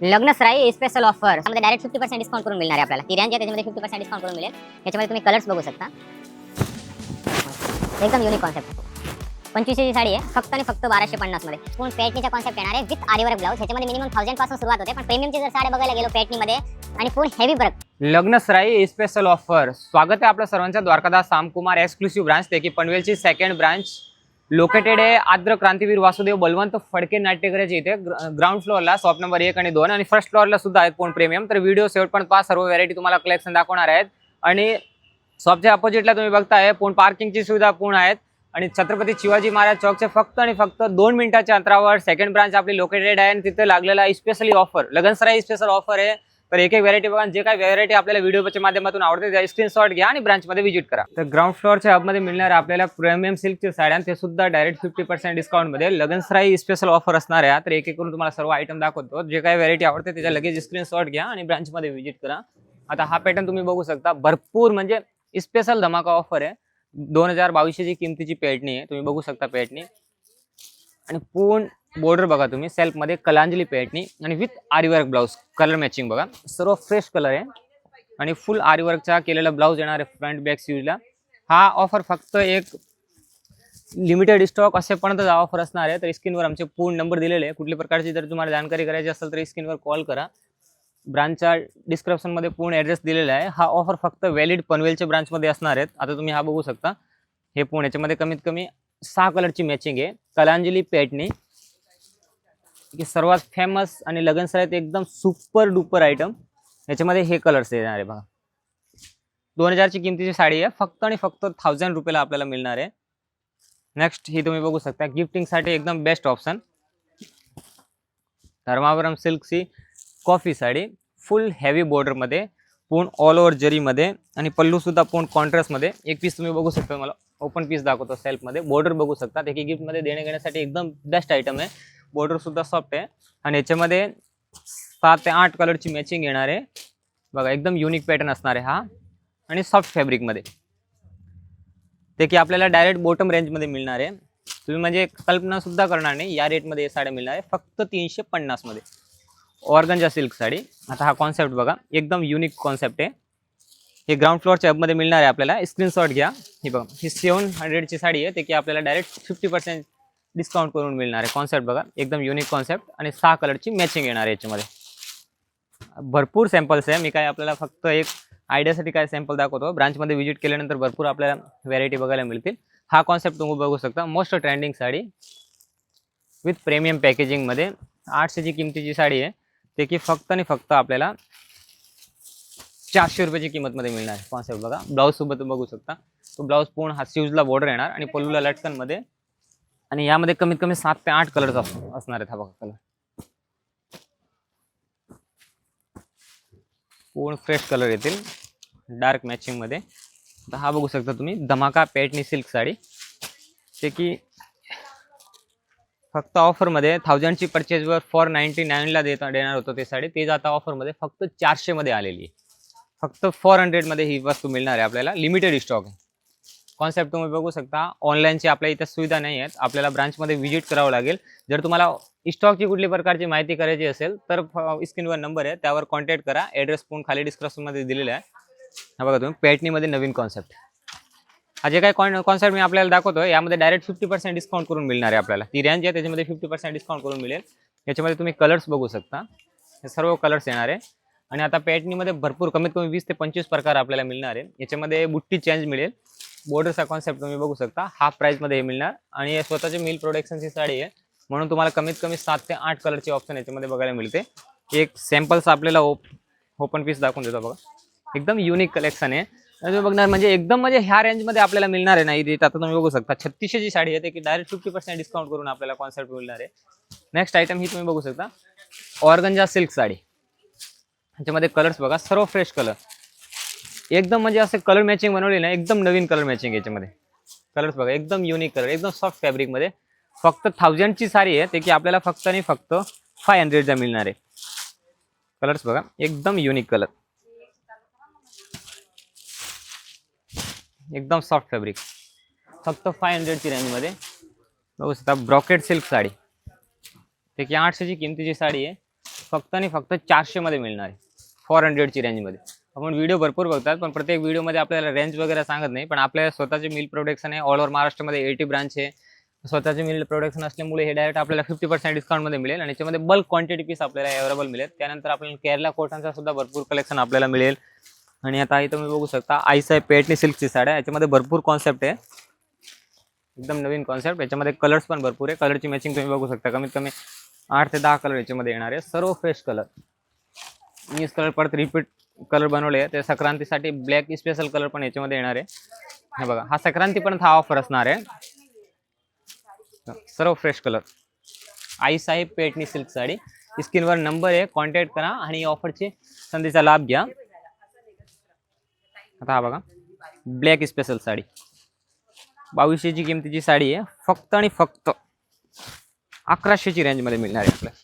लग्नसराई special offer त्यामध्ये direct 50% discount करून मिळणार आहे आपल्याला. ती रेंज आहे त्याच्यामध्ये 50% डिस्काउंट करून मिळेल. याच्यामध्ये तुम्ही कलर्स बघू शकता. एकदम युनिक कॉन्सेप्ट. 2500 ची साडी आहे फक्त आणि फक्त 1250 मध्ये. पूर्ण पेटनीचा कॉन्सेप्ट येणार आहे विथ आरीवर्क ब्लाउज. ह्याच्यामध्ये मिनिमम 1000 पासून सुरुवात होते, पण प्रीमियमची जर साडी बघायला गेलो पेटनीमध्ये आणि फुल हेवी वर्क. लग्नसराई स्पेशल ऑफर. स्वागत आहे आपल्या सर्वांचं द्वारकादास सामकुमार एक्सक्लुसिव्ह ब्रांच ते की पनवेलची सेकंड ब्रांच लोकेटेड आहे आद्र क्रांतीवीर वासुदेव बलवंत फडके नाट्यगृहाच्या इथे ग्राउंड फ्लोअरला शॉप नंबर 1 आणि 2 आणि फर्स्ट फ्लोअरला सुद्धा आहेत पूर्ण प्रीमियम. तर व्हिडिओ शेवट पण पहा, सर्व व्हरायटी तुम्हाला कलेक्शन दाखवणार आहेत. आणि शॉपच्या अपोजिटला तुम्ही बघताय पूर्ण पार्किंगची सुविधा पूर्ण आहेत. आणि छत्रपती शिवाजी महाराज चौकचे फक्त आणि फक्त 2 मिनिटाच्या अंतरावर सेकंड ब्रांच आपली लोकेटेड आहे आणि तिथे लागलेला स्पेशली ऑफर लग्नसराई स्पेशल ऑफर आहे. तर एक एक व्हरायटी बघा, जे काही व्हरायटी आपल्याला व्हिडिओच्या माध्यमातून आवडते त्या स्क्रीनशॉट घ्या आणि ब्रांचमध्ये व्हिजिट करा. तर ग्राउंड फ्लोअरच्या हबमध्ये मिळणार आपल्याला प्रीमियम सिल्कच्या साड्या, ते सुद्धा डायरेक्ट 50% डिस्काउंटमध्ये लग्नसराई स्पेशल ऑफर असणार आहे. तर एक एक करून तुम्हाला सर्व आयटम दाखवतो. जे काही व्हरायटी आवडते त्याच्या लगेच स्क्रीनशॉट घ्या आणि ब्रांचमध्ये व्हिजिट करा. आता हा पॅटर्न तुम्ही बघू शकता, भरपूर म्हणजे स्पेशल धमाका ऑफर आहे. 2022 ची किमतीची पेटणी आहे, तुम्ही बघू शकता पेटणी. आणि पूर्ण बॉर्डर बघा तुम्ही सेल्फ मध्ये कलांजली पेटणी आणि with aari work blouse. Colour matching बघा, सर्व फ्रेश कलर आहे आणि फुल आरीवर्कचा केलेला ब्लाउज येणार आहे फ्रंट बॅक स्लीव्हला. हा ऑफर फक्त एक लिमिटेड स्टॉक असेपर्यंत ऑफर असणार आहे. तर स्क्रीनवर आमचे पूर्ण नंबर दिलेले आहे. कुठल्या प्रकारची जर तुम्हाला जानकारी करायची असेल तर स्क्रीनवर कॉल करा. ब्रांचच्या डिस्क्रिप्शन मध्ये पूर्ण ऍड्रेस दिलेला आहे. हा ऑफर फक्त व्हॅलिड पनवेलच्या ब्रांचमध्ये असणार आहेत. आता तुम्ही हा बघू शकता, हे पूर्ण याच्यामध्ये कमीत कमी 6 कलरची मॅचिंग आहे. कलांजली पेटणी सर्वात फेमस आणि लग्नसराईत एकदम सुपर डुपर आयटम. याच्यामध्ये हे कलर्स येणार आहे बघा. 2000 ची किमतीची साडी आहे, फक्त आणि फक्त 1000 रुपयाला आपल्याला मिळणार आहे. नेक्स्ट ही तुम्ही बघू शकता, गिफ्टिंग साठी एकदम बेस्ट ऑप्शन. धर्मावरम सिल्कची coffee sari, full heavy border मध्ये, पूर्ण ऑल ओव्हर जरी मध्ये आणि पल्लू सुद्धा पूर्ण कॉन्ट्रास्ट मध्ये. एक पीस तुम्ही बघू शकता, मला ओपन पीस दाखवतो सेल्फ मध्ये. बॉर्डर बघू शकता, ते गिफ्ट मध्ये देण्यासाठी एकदम बेस्ट आयटम आहे. बॉर्डर सुद्धा सॉफ्ट आहे आणि याच्यामध्ये 7 ते 8 कलरची मॅचिंग येणार आहे बघा. एकदम युनिक पॅटर्न असणार आहे हा आणि सॉफ्ट फॅब्रिक मध्ये, ते की आपल्याला डायरेक्ट बॉटम रेंज मध्ये मिळणार आहे. तुम्ही म्हणजे कल्पना सुद्धा करणार नाही या रेट मध्ये साड्या मिळणार आहे, फक्त 350 मध्ये. ऑर्गंजा सिल्क साडी. आता हा कॉन्सेप्ट बघा, एकदम युनिक कॉन्सेप्ट आहे. हे ग्राउंड फ्लोअरच्या हबमध्ये मिळणार आहे आपल्याला. स्क्रीनशॉट घ्या. ही बघा, ही 700 ची साडी आहे, ते की आपल्याला डायरेक्ट 50% डिस्काउंट करून मिळणार आहे. कॉन्सेप्ट बघा, एकदम युनिक कॉन्सेप्ट आणि 6 कलरची मॅचिंग येणार आहे. याच्यामध्ये भरपूर सॅम्पल्स आहे. मी काय आपल्याला फक्त एक आयडियासाठी काय सॅम्पल दाखवतो. ब्रांचमध्ये व्हिजिट केल्यानंतर भरपूर आपल्याला व्हरायटी बघायला मिळतील. हा कॉन्सेप्ट तुम्ही बघू शकता, most trending sari with premium packaging मध्ये. 800 ची किमतीची साडी आहे, ते की फक्त आणि फक्त आपल्याला 400 रुपयाची किंमत मध्ये मिळणार आहे. कॉन्सेप्ट बघा, ब्लाऊज सोबत बघू शकता. तो ब्लाऊज पूर्ण हा स्लीव्हजला बॉर्डर येणार आणि पल्लूला लटकन मध्ये. आणि यामध्ये कमीत कमी 7 ते 8 कलर्स असणार आहेत. हा बघा कलर पूर्ण फ्रेश कलर येतील डार्क मॅचिंग मध्ये. तर हा बघू शकता तुम्ही, धमाका पेटनी सिल्क साडी, ते की फक्त ऑफर मध्ये 1000 ची परचेज वर 499 ला देणार होतो ते साडी. ते आता ऑफर मध्ये फक्त 400 मध्ये आलेली आहे. फक्त 400 मध्ये ही वस्तू मिळणार आहे आपल्याला. लिमिटेड स्टॉक आहे. कॉन्सेप्ट तुम्ही बघू शकता. ऑनलाईनची आपल्या इथे सुविधा नाही आहेत, आपल्याला ब्रांचमध्ये व्हिजिट करावं लागेल. जर तुम्हाला स्टॉकची कुठली प्रकारची माहिती करायची असेल तर स्क्रीनवर नंबर आहे, त्यावर कॉन्टॅक्ट करा. ॲड्रेस पूर्ण खाली डिस्क्रिप्शनमध्ये दिलेला आहे. हा बघा तुम्ही, पेटनीमध्ये नवीन कॉन्सेप्ट. हा जे काही कॉन्सेप्ट मी आपल्याला दाखवतोय, यामध्ये डायरेक्ट 50% डिस्काउंट करून मिळणार आहे आपल्याला. ती रेंज आहे त्याच्यामध्ये 50% डिस्काउंट करून मिळेल. याच्यामध्ये तुम्ही कलर्स बघू शकता, हे सर्व कलर्स येणार आहे. आणि आता पेटनीमध्ये भरपूर कमीत कमी 20 ते 25 प्रकार आपल्याला मिळणार आहे. याच्यामध्ये बुट्टी चेंज मिळेल. बॉर्डरचा कॉन्सेप्ट तुम्ही बघू शकता, हाफ प्राइस मध्ये हे मिळणार. आणि स्वतःची मिल प्रोडक्शनची साडी आहे म्हणून तुम्हाला कमीत कमी 7 ते 8 कलरची ऑप्शन याच्यामध्ये बघायला मिळते. एक सॅम्पल्स आपल्याला ओपन पीस दाखवून देतो बघा. एकदम युनिक कलेक्शन आहे. तुम्ही बघणार म्हणजे एकदम म्हणजे ह्या रेंजमध्ये आपल्याला मिळणार आहे नाही. आता तुम्ही बघू शकता 3600 ची साडी आहे, ते की डायरेक्ट 50% डिस्काउंट करून आपल्याला कॉन्सेप्ट मिळणार आहे. नेक्स्ट आयटम ही तुम्ही बघू शकता, ऑर्गंजा सिल्क साडी. ह्याच्यामध्ये कलर्स बघा, सर्व फ्रेश कलर. एकदम म्हणजे असे कलर मॅचिंग बनवली ना, एकदम नवीन कलर मॅचिंग. याच्यामध्ये कलर्स बघा, एकदम युनिक कलर, एकदम सॉफ्ट फॅब्रिक मध्ये. फक्त 1000 ची साडी आहे, ते की आपल्याला फक्त आणि फक्त 500 ला मिळणार आहे. कलर्स बघा, एकदम युनिक कलर, एकदम सॉफ्ट फॅब्रिक, फक्त 500 ची रेंज मध्ये बघू शकता. ब्रॉकेट सिल्क साडी, ते की 800 ची किमतीची साडी आहे, फक्त आणि फक्त 400 मध्ये मिळणार आहे. 400 ची रेंजमध्ये. आपण व्हिडिओ भरपूर बघतात, पण प्रत्येक व्हिडिओमध्ये आपल्याला रेंज वगैरे सांगत नाही. पण आपल्या स्वतःचे मिल्क प्रोडक्शन आहे, ऑल ओव्हर महाराष्ट्रामध्ये 80 ब्रांच आहे. स्वतःचे मिल्क प्रोडक्शन असल्यामुळे हे डायरेक्ट आपल्याला 50% डिस्काउंटमध्ये मिळेल आणि याच्यामध्ये बल्क क्वांटिटी पीस आपल्याला अवेलेबल मिळेल. त्यानंतर आपल्याला केरला कॉटनचा सुद्धा भरपूर कलेक्शन आपल्याला मिळेल. आणि आता इथं तुम्ही बघू शकता आईसाहेब पेटणी सिल्कची साड्या. याच्यामध्ये भरपूर कॉन्सेप्ट आहे, एकदम नवीन कॉन्सेप्ट. याच्यामध्ये कलर्स पण भरपूर आहे. कलरची मॅचिंग तुम्ही बघू शकता, कमीत कमी 8 ते 10 कलर याच्यामध्ये येणार आहे. सर्व फ्रेश कलर. मीच कलर परत रिपीट कलर बनवले आहे. ते संक्रांतीसाठी ब्लॅक स्पेशल कलर पण याच्यामध्ये येणार आहे. हे बघा, हा संक्रांतीपर्यंत हा ऑफर असणार आहे. सर्व फ्रेश कलर. आईसाहेब पेटणी सिल्क साडी. स्क्रीनवर नंबर आहे, कॉन्टॅक्ट करा आणि ऑफरची संधीचा लाभ घ्या. आता हा बघा, ब्लॅक स्पेशल साडी 2200 ची किमतीची साडी आहे. फक्त आणि फक्त 1100 ची रेंज मध्ये मिळणार आहे आपल्याला.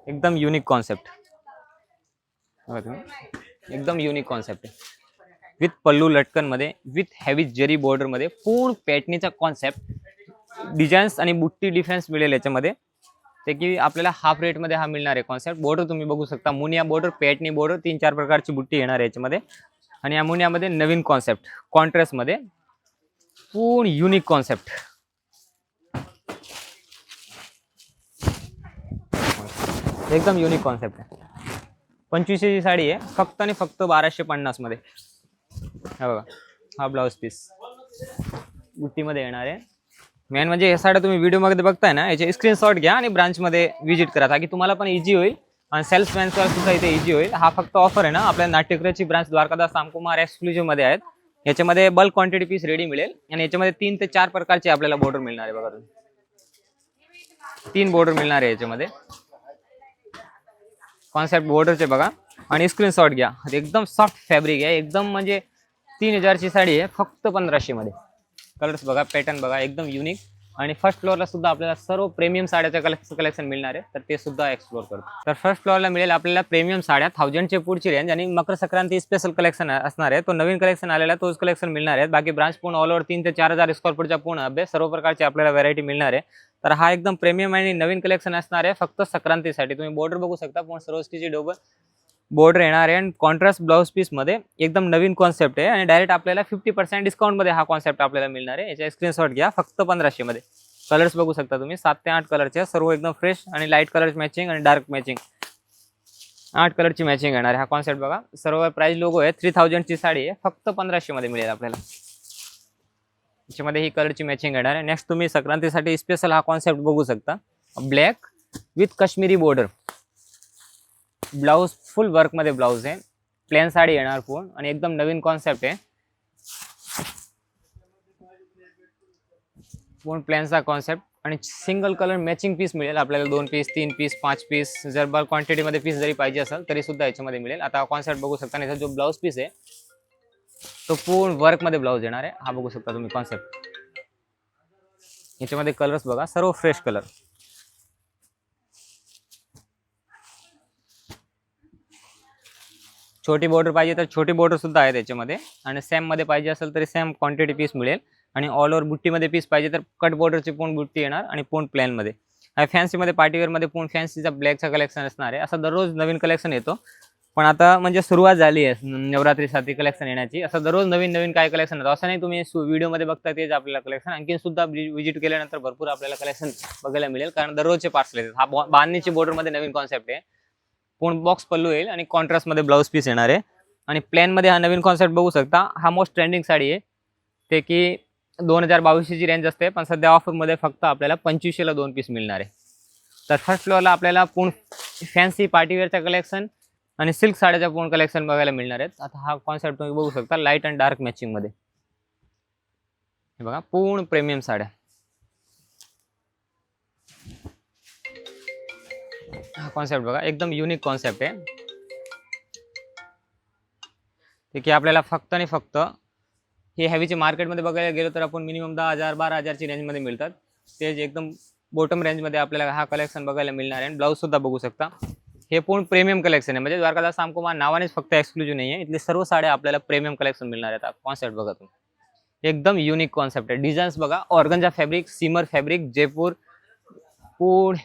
एकदम युनिक कॉन्सेप्ट, एकदम युनिक कॉन्सेप्ट आहे. विथ पल्लू लटकन मध्ये, विथ हेवी जरी बॉर्डर मध्ये, पूर्ण पॅटर्नचा कॉन्सेप्ट. डिझाईन्स आणि बुट्टी डिफरन्स मिळेल याच्यामध्ये. ते की आपल्याला हाफ रेट मध्ये हा मिळणार आहे कॉन्सेप्ट. बॉर्डर तुम्ही बघू शकता, मुनिया बॉर्डर, पॅटनी बॉर्डर, 3-4 प्रकारची बुट्टी येणार आहे याच्यामध्ये. आणि या मुनियामध्ये नवीन कॉन्सेप्ट कॉन्ट्रास्ट मध्ये, पूर्ण युनिक कॉन्सेप्ट. एकदम युनिक कॉन्सेप्ट आहे. 2500 ची साडी आहे, फक्त आणि फक्त 1250 मध्ये. हा बघा, हा ब्लाउज पीस बुट्टीमध्ये येणार आहे. मेन म्हणजे हे साड्या तुम्ही व्हिडिओ मध्ये बघताय ना, याचे स्क्रीनशॉट घ्या आणि ब्रांच मध्ये व्हिजिट करा, ताकी तुम्हाला पण इझी होईल आणि सेल्समॅनला सुद्धा इथे इझी होईल. हा फक्त ऑफर आहे ना, आपल्या नाट्यगृहाची ब्रांच द्वारकादास सामकुमार एक्सक्लुझिव्ह मध्ये आहेत. याच्यामध्ये बल्क क्वांटिटी पीस रेडी मिळेल आणि याच्यामध्ये 3 ते 4 प्रकारचे आपल्याला बॉर्डर मिळणार आहे. बघा तुम्ही, 3 बॉर्डर मिळणार आहे याच्यामध्ये. कॉन्सेप्ट बॉर्डरचे बघा आणि स्क्रीनशॉट घ्या. एकदम सॉफ्ट फॅब्रिक आहे, एकदम म्हणजे 3000 ची साडी आहे, फक्त 1500 मध्ये. कलर्स बघा, पॅटर्न बघा, एकदम युनिक. आणि फर्स्ट फ्लोअरला सुद्धा आपल्याला सर्व प्रीमियम साड्याचं कलेक्शन मिळणार आहे, तर ते सुद्धा एक्सप्लोर करतो. तर फर्स्ट फ्लोअरला मिळेल आपल्याला प्रीमियम साड्या 1000 चे पुढची रेंज आणि मकर संक्रांती स्पेशल कलेक्शन असणार आहे. तो नवीन कलेक्शन आलेला, तोच कलेक्शन मिळणार आहे. बाकी ब्रांच पूर्ण ऑल ओव्हर 3 ते 4000 स्क्वेअर फूटच्या पूर्ण हबे सर्व प्रकारची आपल्याला व्हरायटी मिळणार आहे. तर हा एकदम प्रीमियम आणि नवीन कलेक्शन असणार आहे फक्त संक्रांतीसाठी. तुम्ही बॉर्डर बघू शकता, पूर्ण सरोस्कीची डोबर बॉर्डर येणार आहे आणि कॉन्ट्रास्ट ब्लाउज पीस मध्ये. एकदम नवीन कॉन्सेप्ट आहे आणि डायरेक्ट आपल्याला 50% डिस्काउंट मध्ये हा कॉन्सेप्ट आपल्याला मिळणार आहे. याचा स्क्रीनशॉट घ्या, फक्त 1500 मध्ये. कलर्स बघू शकता तुम्ही, 7 ते 8 कलरचे, सर्व एकदम फ्रेश आणि लाईट कलर मॅचिंग आणि डार्क मॅचिंग. 8 कलरची मॅचिंग येणार आहे. हा कॉन्सेप्ट बघा, सर्व प्राइस लोगो आहे. 3000 ची साडी आहे, फक्त 1500 मध्ये मिळेल आपल्याला. याच्यामध्ये ही कलरची मॅचिंग येणार आहे. नेक्स्ट तुम्ही संक्रांतीसाठी स्पेशल हा कॉन्सेप्ट बघू शकता, black with Kashmiri border. Blouse full work मध्ये ब्लाउज आहे, प्लेन साडी येणार पूर्ण आणि एकदम नवीन कॉन्सेप्ट आहे. पूर्ण प्लेनचा कॉन्सेप्ट आणि सिंगल कलर मॅचिंग पीस मिळेल आपल्याला. 2 पीस, 3 पीस, 5 पीस, जर बल्क क्वांटिटी मध्ये पीस जरी पाहिजे असेल तरी सुद्धा याच्यामध्ये मिळेल. आता कॉन्सेप्ट बघू शकता. आणि जो ब्लाउज पीस आहे तो पूर्ण वर्क मध्ये ब्लाउज येणार आहे. हा बघू शकता तुम्ही कॉन्सेप्ट. याच्यामध्ये कलर्स बघा, सर्व फ्रेश कलर. छोटी बॉर्डर पाहिजे तर छोटी बॉर्डर सुद्धा आहे त्याच्यामध्ये आणि सेम मध्ये पाहिजे असेल तरी सेम क्वांटिटी पीस मिळेल. आणि ऑल ओव्हर बुट्टीमध्ये पीस पाहिजे तर कट बॉर्डरची पूर्ण बुट्टी येणार आणि पूर्ण प्लेन मध्ये. फॅन्सीमध्ये पार्टीवेअर मध्ये पूर्ण फॅन्सीचा ब्लॅकचा कलेक्शन असणार आहे. असं दररोज नवीन कलेक्शन येतो, पण आता म्हणजे सुरुवात झाली आहे नवरात्रीसाठी कलेक्शन येण्याची. असं दररोज नवीन नवीन काय कलेक्शन येतं असं नाही. तुम्ही व्हिडिओमध्ये बघता तेच आपल्याला कलेक्शन. आणखी सुद्धा व्हिजिट केल्यानंतर भरपूर आपल्याला कलेक्शन बघायला मिळेल, कारण दररोजचे पार्सल येतात. हा बांधणीची बॉर्डर मध्ये नवीन कॉन्सेप्ट आहे. पूर्ण बॉक्स पल्लू येईल आणि कॉन्ट्रास्ट मध्ये ब्लाउज पीस येणार आहे. आणि प्लेन मध्ये हा नवीन कॉन्सेप्ट बघू शकता. हा मोस्ट ट्रेंडिंग साडी आहे, ते की 2200 ची रेंज असते, पण सध्या ऑफर मध्ये फक्त आपल्याला 2500 ला 2 पीस मिळणार आहे. तर फर्स्ट फ्लोअरला आपल्याला पूर्ण फॅन्सी पार्टीवेअरचा कलेक्शन आणि सिल्क साड्याचा पूर्ण कलेक्शन बघायला मिळणार आहेत. आता हा कॉन्सेप्ट तुम्ही बघू शकता, लाईट अँड डार्क मॅचिंग मध्ये. हे बघा, पूर्ण प्रीमियम साड्या. हा कॉन्सेप्ट बघा, एकदम युनिक कॉन्सेप्ट आहे. ते की आपल्याला फक्त आणि फक्त हे हेवीचे मार्केटमध्ये बघायला गेलो तर आपण मिनिमम 10,000-12,000 ची रेंजमध्ये मिळतात. ते एकदम बॉटम रेंजमध्ये आपल्याला हा कलेक्शन बघायला मिळणार आहे. ब्लाऊज सुद्धा बघू शकता. हे पूर्ण प्रीमियम कलेक्शन आहे, म्हणजे द्वारकादास सामकुमार नावानेच फक्त एक्सक्लुझिव्ह नाही आहे. इथले सर्व साड्या आपल्याला प्रीमियम कलेक्शन मिळणार आहेत. कॉन्सेप्ट बघा तुम्ही, एकदम युनिक कॉन्सेप्ट आहे. डिझाईन्स बघा, ऑर्गन्जा फॅब्रिक, सिमर फॅब्रिक, जयपूर, पूर्ण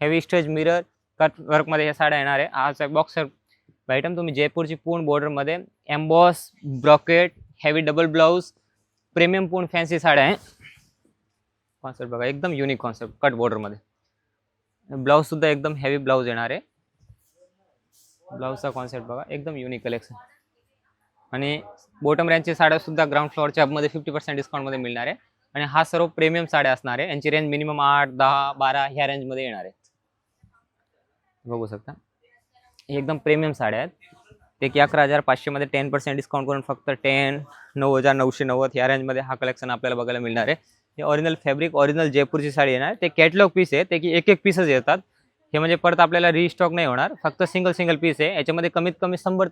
हेवी स्टेज मिरर कट वर्कमध्ये ह्या साड्या येणार आहे. हा बॉक्सर आयटम तुम्ही जयपूरची पूर्ण बॉर्डरमध्ये emboss brocade heavy double blouse premium पूर्ण फॅन्सी साड्या आहे. कॉन्सेप्ट बघा एकदम युनिक कॉन्सेप्ट कट बॉर्डरमध्ये. ब्लाऊज सुद्धा एकदम हेवी ब्लाऊज येणार आहे. ब्लाऊजचा कॉन्सेप्ट बघा एकदम युनिक कलेक्शन. आणि बॉटम रेंजची साड्या सुद्धा ग्राउंड फ्लोअरच्या मध्ये 50% डिस्काउंटमध्ये मिळणार आहे. आणि हा सर्व प्रीमियम साड्या असणार आहे. यांची रेंज मिनिमम 8, 10, 12 ह्या रेंजमध्ये येणार आहे. बघू शकता एकदम प्रीमियम साड्या आहेत. ते की 11,500 मध्ये 10% डिस्काउंट करून फक्त 9,990 ह्या रेंजमध्ये हा कलेक्शन आपल्याला बघायला मिळणार आहे. हे ओरिजिनल फॅब्रिक ओरिजिनल जयपूरची साडी येणार. ते कॅटलॉग पीस आहे. ते की एक पीसच येतात. हे म्हणजे परत आपल्याला रिस्टॉक नाही होणार. फक्त सिंगल पीस आहे. याच्यामध्ये कमीत कमी 100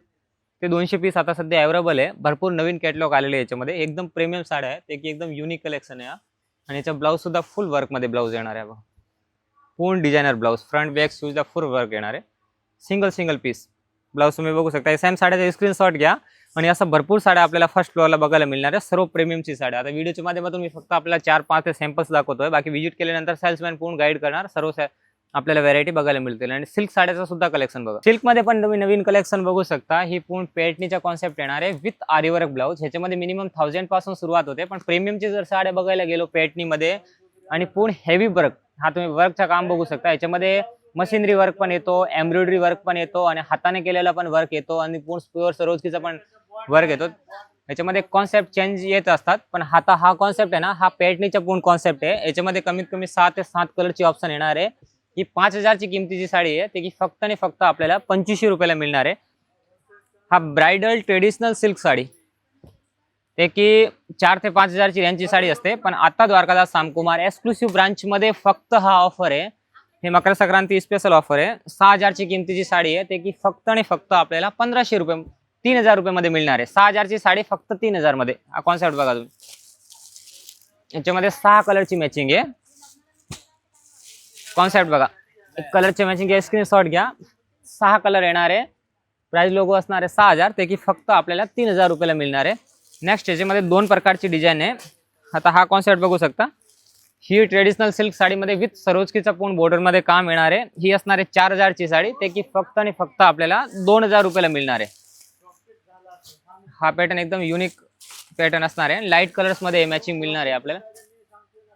ते 200 पीस आता सध्या अवेलेबल आहे. भरपूर नवीन कॅटलॉग आलेले आहे याच्यामध्ये. एकदम प्रीमियम साड्या आहे. ते की एकदम युनिक कलेक्शन आहे. आणि याचा ब्लाऊज सुद्धा फुल वर्कमध्ये ब्लाऊज येणार आहे. पूर्ण डिझायनर ब्लाऊज फ्रंट बॅक शूजला फुल वर्क येणार आहे. सिंगल पीस ब्लाऊज तुम्ही बघू शकता. सेम साड्याचा स्क्रीनशॉट घ्या. आणि असं भरपूर साड्या आपल्याला फर्स्ट फ्लोअरला बघायला मिळणार आहे. सर्व प्रीमियमची साड्या. आता व्हिडिओच्या माध्यमातून मी फक्त आपल्याला 4-5 सॅम्पल्स दाखवतोय. बाकी व्हिजिट केल्यानंतर सेल्समॅन पूर्ण गाईड करणार. सर्व आपल्याला व्हरायटी बघायला मिळतील. आणि सिल्क साड्याचं सुद्धा कलेक्शन बघा. सिल्कमध्ये पण तुम्ही नवीन कलेक्शन बघू शकता. ही पूर्ण पेटणीचा कॉन्सेप्ट येणार आहे विथ आरीवर्क ब्लाऊज. ह्याच्यामध्ये मिनिमम 1000 पासून सुरुवात होते. पण प्रीमियमची जर साड्या बघायला गेलो पेटणीमध्ये आणि पूर्ण हेवी वर्क, हा तुम्ही वर्कचं काम बघू शकता. याच्यामध्ये मशिनरी वर्क पण येतो, एम्ब्रॉयडरी वर्क पण येतो आणि हाताने केलेला पण वर्क येतो आणि पूर्ण प्युअर सरोजकीचा पण वर्क येतो. याच्यामध्ये कॉन्सेप्ट चेंज येत असतात. पण आता हा कॉन्सेप्ट आहे ना, हा पेटणीचा पूर्ण कॉन्सेप्ट आहे. याच्यामध्ये कमीत कमी 6 ते 7 कलरची ऑप्शन येणार आहे. ही 5,000ची किमतीची साडी आहे. ते की फक्त आणि फक्त आपल्याला 2500 रुपयाला मिळणार आहे. हा ब्रायडल ट्रेडिशनल सिल्क साडी. ते की 4 ते 5,000ची रेंजची साडी असते. पण आता द्वारकादास सामकुमार एक्सक्लुसिव्ह ब्रांच मध्ये फक्त हा ऑफर आहे. हे मकर संक्रांती स्पेशल ऑफर आहे. 6,000ची किमतीची साडी आहे. ते की फक्त आणि फक्त आपल्याला 1500 रुपये 3,000 रुपयामध्ये मिळणार आहे. 6,000ची साडी फक्त 3,000 मध्ये. हा कॉन्सेप्ट बघा तुम्ही. याच्यामध्ये 6 कलरची मॅचिंग आहे. कॉन्सेप्ट बघा. एक कलरचे मॅचिंग आहे. स्क्रीनशॉट घ्या. 6 कलर येणार आहे. प्राइस लोगो असणार आहे 6,000. ते की फक्त आपल्याला 3,000 रुपयाला मिळणार आहे. नेक्स्ट याच्यामध्ये 2 प्रकारची डिझाईन आहे. आता हा कॉन्सेप्ट बघू शकता. ही ट्रेडिशनल सिल्क साडीमध्ये विथ सरोजकीचा पूर्ण बॉर्डरमध्ये काम येणार आहे. ही असणार आहे 4,000ची साडी. ते की फक्त आणि फक्त आपल्याला 2,000 रुपयाला मिळणार आहे. हा पॅटर्न एकदम युनिक पॅटर्न असणार आहे. लाईट कलर्स मध्ये मॅचिंग मिळणार आहे आपल्याला.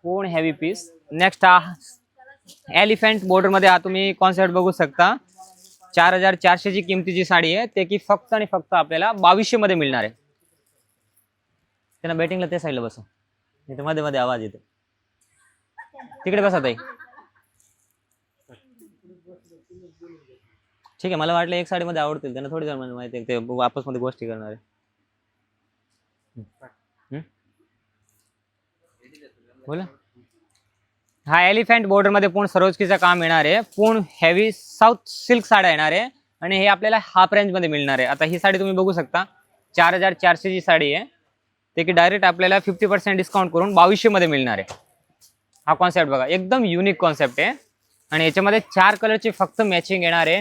पूर्ण हेवी पीस. नेक्स्ट हा एलिफंट बॉर्डर मध्ये हा तुम्ही कॉन्सेप्ट बघू शकता. 4,400ची किमतीची साडी आहे. ते की फक्त आणि फक्त आपल्याला 2200 मध्ये मिळणार आहे. त्यांना बेटिंगला त्या साईडला बसा. इथे मध्ये मध्ये आवाज येतो. तिकडे बसा ताई. ठीक आहे. मला वाटलं एक साडीमध्ये आवडतील. त्यांना थोडी जण माहिती आहे ते वापस मध्ये गोष्टी करणार आहे. बोला. हा एलिफंट बॉर्डर मध्ये पूर्ण सरोजकीचं काम येणार आहे. पूर्ण हेवी साऊथ सिल्क साड्या येणार आहे. आणि हे आपल्याला हाफ रेंज मध्ये मिळणार आहे. आता ही साडी तुम्ही बघू शकता. 4,400ची साडी आहे. ते की डायरेक्ट आपल्याला 50% डिस्काउंट करून 2200 मध्ये मिळणार आहे. हा कॉन्सेप्ट बघा एकदम युनिक कॉन्सेप्ट आहे. आणि याच्यामध्ये 4 कलरची फक्त मॅचिंग येणार आहे.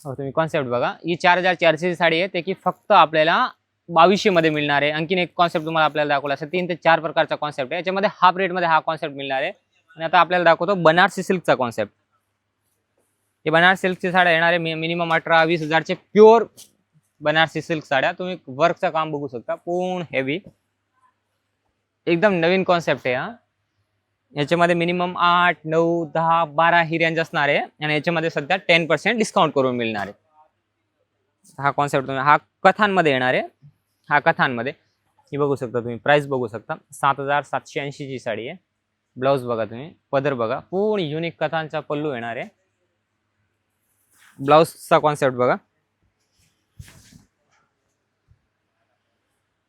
तुम्ही कॉन्सेप्ट बघा. ही 4,400ची साडी आहे. ते की फक्त आपल्याला 2200 मध्ये मिळणार आहे. आणखीन एक कॉन्सेप्ट तुम्हाला आपल्याला दाखवला असेल. 3 ते 4 प्रकारचा कॉन्सेप्ट आहे. याच्यामध्ये हाफ रेट मध्ये हा कॉन्सेप्ट मिळणार आहे. आणि आता आपल्याला दाखवतो बनारसी सिल्कचा कॉन्सेप्ट. हे बनारसी सिल्कची साड्या येणार आहे. मिनिमम 18-20 हजारचे प्युअर बनारसी सिल्क साड्या. तुम्ही वर्कचं काम बघू शकता. पूर्ण हेवी एकदम नवीन कॉन्सेप्ट आहे. हा याच्यामध्ये मिनिमम 8, 9, 10, 12 ही रेंज असणार आहे. आणि याच्यामध्ये सध्या 10% डिस्काउंट करून मिळणार आहे. हा कॉन्सेप्ट हा कथांमध्ये येणार आहे. हा कथांमध्ये ही बघू शकता तुम्ही. प्राइस बघू शकता. 7,780ची साडी आहे. ब्लाऊज बघा तुम्ही. पदर बघा. पूर्ण युनिक कथांचा पल्लू येणार आहे. ब्लाऊजचा कॉन्सेप्ट बघा.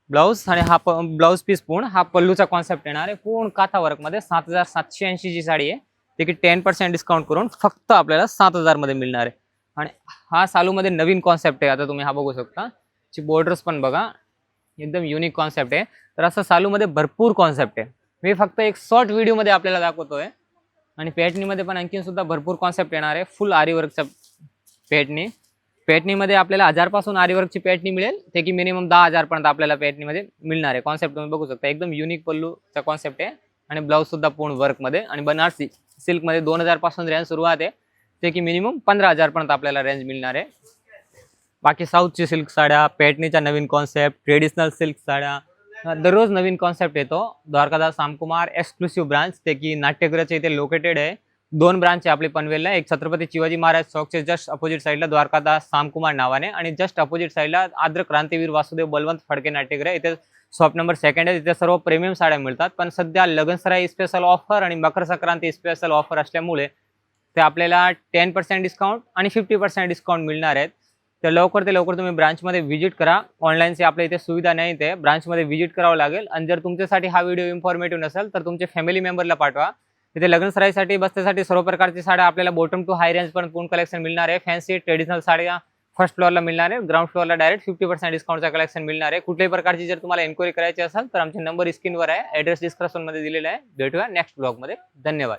ब्लाऊज आणि हा ब्लाऊज पीस पूर्ण हा पल्लूचा कॉन्सेप्ट येणार आहे. पूर्ण काथा वर्क मध्ये 7,780ची साडी आहे. ते की 10% डिस्काउंट करून फक्त आपल्याला 7,000 मध्ये मिळणार आहे. आणि हा सालू मध्ये नवीन कॉन्सेप्ट आहे. आता तुम्ही हा बघू शकता. ची बॉर्डर्स पण बघा. एकदम युनिक कॉन्सेप्ट आहे. तर असं सालू मध्ये भरपूर कॉन्सेप्ट आहे. मी फक्त एक शॉर्ट व्हिडिओ मध्ये आपल्याला दाखवतोय. आणि पेटणीमध्ये पण आणखीन सुद्धा भरपूर कॉन्सेप्ट येणार आहे. फुल आरी वर्कचा पेटणीमध्ये आपल्याला 1000 पासून आरीवर्कची पेटणी मिळेल. ते की मिनिमम 10,000 पर्यंत आपल्याला पेटणीमध्ये मिळणार आहे. कॉन्सेप्ट तुम्ही बघू शकता. एकदम युनिक पल्लूचा कॉन्सेप्ट आहे. आणि ब्लाऊज सुद्धा पूर्ण वर्क मध्ये आणि बनारसी सिल्कमध्ये 2000 पासून रेंज सुरुवात आहे, ते की मिनिमम 15,000 पर्यंत आपल्याला रेंज मिळणार आहे. बाकी साऊथची सिल्क साड्या, पैठणीच्या नवीन कॉन्सेप्ट, ट्रेडिशनल सिल्क साड्या, दररोज नवीन कॉन्सेप्ट येतो. द्वारकादास सामकुमार एक्सक्लुसिव्ह ब्रांच ते की नाट्यगृहाच्या इथे लोकेटेड आहे. 2 ब्रांच आहे आपली पनवेलला, एक छत्रपती शिवाजी महाराज चौकच्या जस्ट अपोजिट साईडला द्वारकादास सामकुमार नावाने, आणि जस्ट अपोजिट साईडला आद्र क्रांतीवीर वासुदेव बलवंत फडके नाट्यगृह, इथे शॉप नंबर 2 आहे. तिथे सर्व प्रीमियम साड्या मिळतात. पण सध्या लगनसराई स्पेशल ऑफर आणि मकर संक्रांती स्पेशल ऑफर असल्यामुळे ते आपल्याला 10% डिस्काउंट आणि 50% डिस्काउंट मिळणार आहेत. तर लवकर ते लवकर तुम्ही ब्रांचमध्ये व्हिजिट करा. ऑनलाईनची आपल्या इथे सुविधा नाही, ते ब्रांचमध्ये व्हिजिट करावं लागेल. आणि जर तुमच्यासाठी हा व्हिडिओ इन्फॉर्मेटिव्ह नसेल तर तुमचे फॅमिली मेंबरला पाठवा. तिथे लग्नसराईसाठी बसण्यासाठी सर्व प्रकारची साड्या आपल्याला बॉटम टू हाय रेंज पर्यंत पूर्ण कलेक्शन मिळणार आहे. फॅन्सी ट्रेडिशनल साड्या फर्स्ट फ्लोअरला मिळणार आहे. ग्राउंड फ्लोअरला डायरेक्ट 50% डिस्काउंटचा कलेक्शन मिळणार आहे. कुठल्याही प्रकारची जर तुम्हाला एन्क्वायरी करायची असेल तर आमचे नंबर स्क्रीनवर आहे, ॲड्रेस डिस्क्रिप्शनमध्ये दिलेला आहे. भेटूया नेक्स्ट ब्लॉगमध्ये. धन्यवाद.